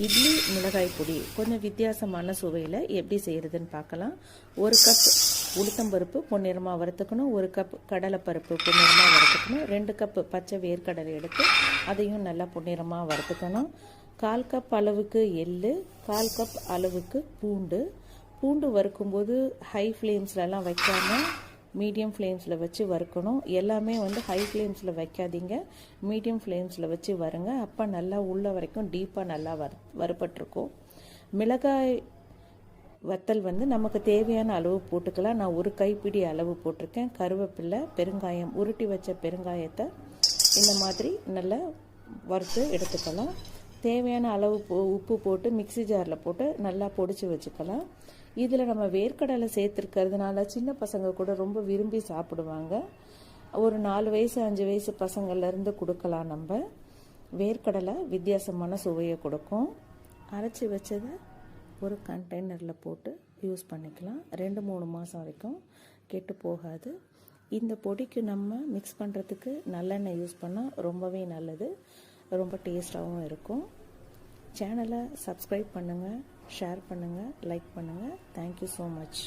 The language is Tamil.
இட்லி மிளகாய் பொடி கொஞ்சம் வித்தியாசமான சுவையில் எப்படி செய்கிறதுன்னு பார்க்கலாம். 1 கப் உளுத்தம்பருப்பு பொன்னிறமாக வறுத்துக்கணும், 1 கப் கடலைப்பருப்பு பொன்னிறமாக வறுத்துக்கணும், 2 கப் பச்சை வேர்க்கடலை எடுத்து அதையும் நல்லா பொன்னிறமாக வறுத்துக்கணும். 1/4 கப் அளவுக்கு எள்ளு, 1/4 கப் அளவுக்கு பூண்டு வறுக்கும்போது ஹை ஃப்ளேம்ஸ்லலாம் வைக்காமல் மீடியம் ஃப்ளேம்ஸில் வச்சு வறுக்கணும். எல்லாமே ஹை ஃப்ளேம்ஸில் வைக்காதீங்க, மீடியம் ஃப்ளேம்ஸில் வச்சு வறுங்க. அப்போ நல்லா உள்ள வரைக்கும் டீப்பாக நல்லா வறுபட்டிருக்கும். மிளகாய் வத்தல் நமக்கு தேவையான அளவு போட்டுக்கலாம். நான் 1 கைப்பிடி அளவு போட்டிருக்கேன். கருவேப்பிலை, பெருங்காயம், உருட்டி வச்ச பெருங்காயத்தை இந்த மாதிரி நல்லா வறுத்து எடுத்துக்கலாம். தேவையான அளவு உப்பு போட்டு மிக்சி ஜாரில் போட்டு நல்லா பொடிச்சு வச்சுக்கலாம். இதில் நம்ம வேர்க்கடலை சேர்த்துருக்கிறதுனால சின்ன பசங்க கூட ரொம்ப விரும்பி சாப்பிடுவாங்க. ஒரு 4 வயசு 5 வயசு பசங்கள்லேருந்து கொடுக்கலாம். நம்ம வேர்க்கடலை வித்தியாசமான சுவையை கொடுக்கும். அரைச்சி வச்சதை ஒரு கண்டெய்னரில் போட்டு யூஸ் பண்ணிக்கலாம். 2-3 மாதம் வரைக்கும் கெட்டு போகாது. இந்த பொடிக்கு நம்ம மிக்ஸ் பண்ணுறதுக்கு நல்லெண்ணெய் யூஸ் பண்ணால் ரொம்பவே நல்லது, ரொம்ப டேஸ்டாகவும் இருக்கும். சேனலை சப்ஸ்கிரைப் பண்ணுங்கள், ஷேர் பண்ணுங்கள், லைக் பண்ணுங்கள். Thank you so much.